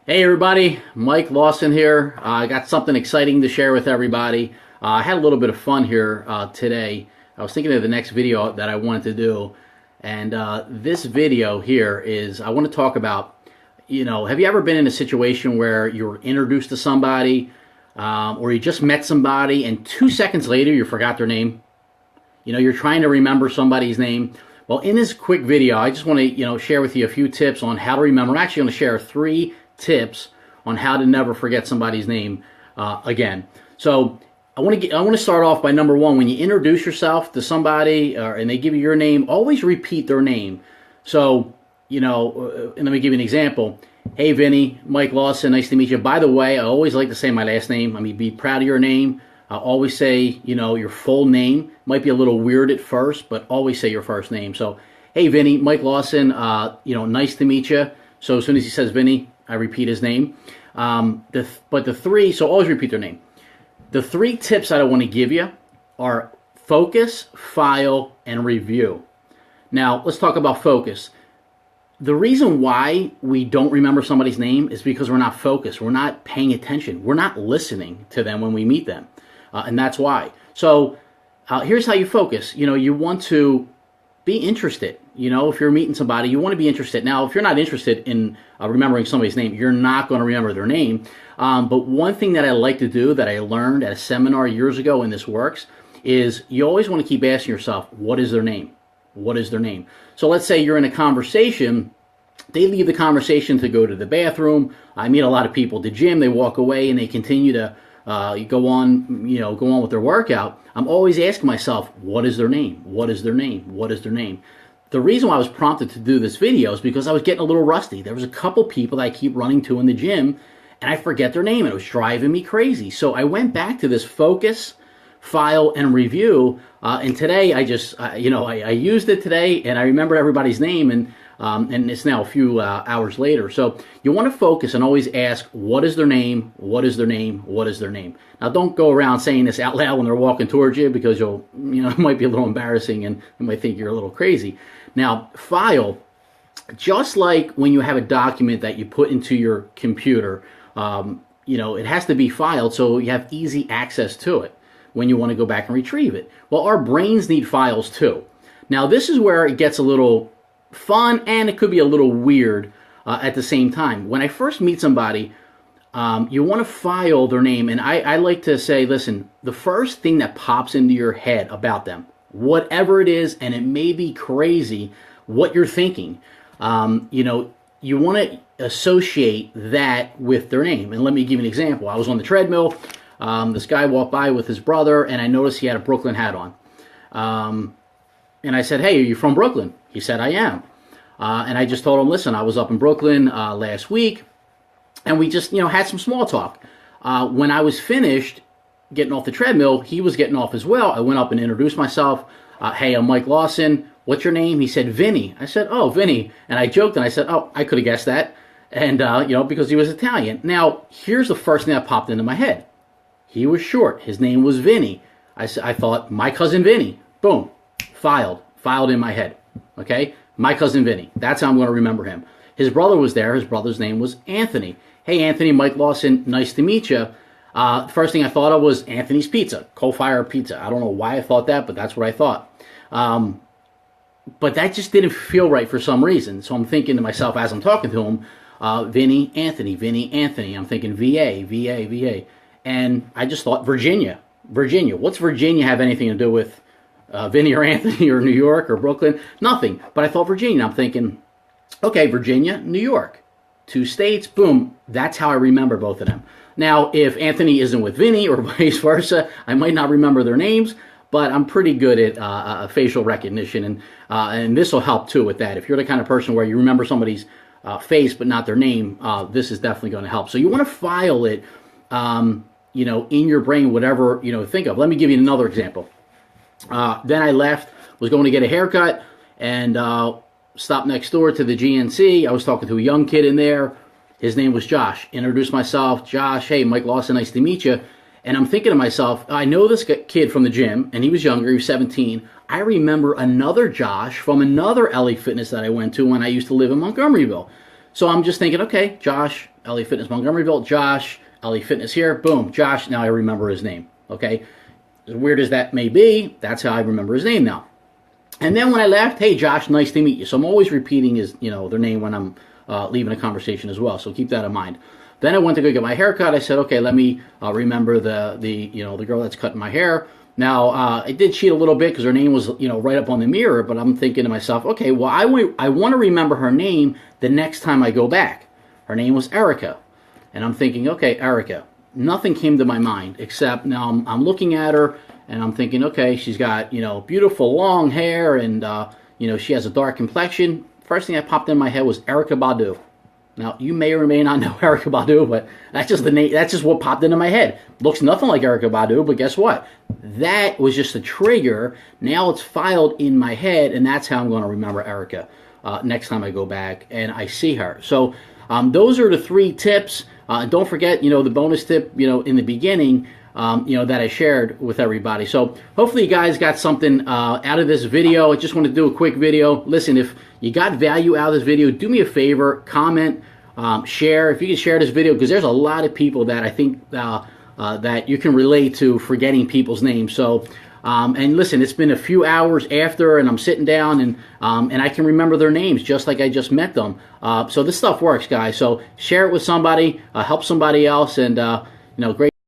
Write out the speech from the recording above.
Hey everybody, Mike Lawson here. I got something exciting to share with everybody. I had a little bit of fun here today. I was thinking of the next video that I wanted to do, and this video here is I want to talk about, have you ever been in a situation where you were introduced to somebody, or you just met somebody, and 2 seconds later you forgot their name? You're trying to remember somebody's name. Well, in this quick video, I just want to, share with you a few tips on how to remember. I'm actually going to share 3 tips on how to never forget somebody's name again. So I want to start off by number one. When you introduce yourself to somebody and they give you your name, always repeat their name. So and let me give you an example. Hey Vinny, Mike Lawson, nice to meet you. By the way, I always like to say my last name. I mean, be proud of your name. I always say your full name. Might be a little weird at first, but always say your first name. So hey Vinny, Mike Lawson, nice to meet you. So as soon as he says Vinny, I repeat his name. So always repeat their name. The 3 tips that I want to give you are focus, file, and review. Now, let's talk about focus. The reason why we don't remember somebody's name is because we're not focused. We're not paying attention. We're not listening to them when we meet them. And that's why. So here's how you focus. You want to be interested. If you're meeting somebody, you want to be interested. Now, if you're not interested in remembering somebody's name, you're not going to remember their name. But one thing that I like to do that I learned at a seminar years ago, and this works, is you always want to keep asking yourself, what is their name? What is their name? So let's say you're in a conversation. They leave the conversation to go to the bathroom. I meet a lot of people at the gym. They walk away and they continue to go on with their workout. I'm always asking myself, what is their name? What is their name? What is their name? The reason why I was prompted to do this video is because I was getting a little rusty. There was a couple people that I keep running to in the gym, and I forget their name, and it was driving me crazy. So I went back to this focus, file, and review, and today I just, I used it today, and I remembered everybody's name, and it's now a few hours later. So you want to focus and always ask, what is their name? What is their name? What is their name? Now, don't go around saying this out loud when they're walking towards you, because it might be a little embarrassing and you might think you're a little crazy. Now, file, just like when you have a document that you put into your computer, it has to be filed so you have easy access to it when you want to go back and retrieve it. Well, our brains need files too. Now, this is where it gets a little fun, and it could be a little weird at the same time. When I first meet somebody, you want to file their name, and I like to say, listen, the first thing that pops into your head about them, whatever it is, and it may be crazy what you're thinking, you want to associate that with their name. And let me give you an example. I was on the treadmill. This guy walked by with his brother, and I noticed he had a Brooklyn hat on. And I said, hey, are you from Brooklyn? He said, I am. And I just told him, listen, I was up in Brooklyn last week, and we just, had some small talk. When I was finished getting off the treadmill, he was getting off as well. I went up and introduced myself. Hey, I'm Mike Lawson. What's your name? He said, Vinny. I said, oh, Vinny. And I joked, and I said, oh, I could have guessed that. And, because he was Italian. Now, here's the first thing that popped into my head. He was short. His name was Vinny. I thought, my cousin Vinny. Boom. Filed in my head. Okay? My cousin Vinny. That's how I'm going to remember him. His brother was there. His brother's name was Anthony. Hey, Anthony, Mike Lawson, nice to meet you. First thing I thought of was Anthony's Pizza, coal-fired pizza. I don't know why I thought that, but that's what I thought. But that just didn't feel right for some reason. So I'm thinking to myself as I'm talking to him, Vinny, Anthony. I'm thinking VA. And I just thought Virginia. What's Virginia have anything to do with Vinny or Anthony or New York or Brooklyn? Nothing. But I thought Virginia. I'm thinking, okay, Virginia, New York. 2 states, boom. That's how I remember both of them. Now, if Anthony isn't with Vinny or vice versa, I might not remember their names, but I'm pretty good at facial recognition, and this will help too with that. If you're the kind of person where you remember somebody's face but not their name, this is definitely going to help. So you want to file it, in your brain, whatever think of. Let me give you another example. Then I left, was going to get a haircut, and stopped next door to the GNC. I was talking to a young kid in there. His name was Josh. Introduced myself. Josh, hey, Mike Lawson, nice to meet you. And I'm thinking to myself, I know this kid from the gym, and he was younger, he was 17. I remember another Josh from another LA Fitness that I went to when I used to live in Montgomeryville. So I'm just thinking, okay, Josh, LA Fitness Montgomeryville, Josh, LA Fitness here, boom, Josh, now I remember his name, okay? As weird as that may be, that's how I remember his name now. And then when I left, hey, Josh, nice to meet you. So I'm always repeating their name when I'm leaving a conversation as well, so keep that in mind. Then I went to go get my hair cut. I said, okay, let me remember the girl that's cutting my hair. Now, I did cheat a little bit because her name was, right up on the mirror, but I'm thinking to myself, okay, well, I want to remember her name the next time I go back. Her name was Erica. And I'm thinking, okay, Erica. Nothing came to my mind except now I'm looking at her and I'm thinking, okay, she's got, beautiful long hair and, she has a dark complexion. First thing that popped in my head was Erykah Badu. Now, you may or may not know Erykah Badu, but that's just the name. That's just what popped into my head. Looks nothing like Erykah Badu, but guess what? That was just a trigger. Now it's filed in my head, and that's how I'm going to remember Erica next time I go back and I see her. So those are the 3 tips. Don't forget, the bonus tip, in the beginning, that I shared with everybody. So hopefully you guys got something out of this video. I just want to do a quick video. Listen, if you got value out of this video, do me a favor, comment, share. If you can share this video, because there's a lot of people that I think that you can relate to forgetting people's names. So, and listen, it's been a few hours after, and I'm sitting down, and I can remember their names just like I just met them. So this stuff works, guys. So share it with somebody, help somebody else, and great.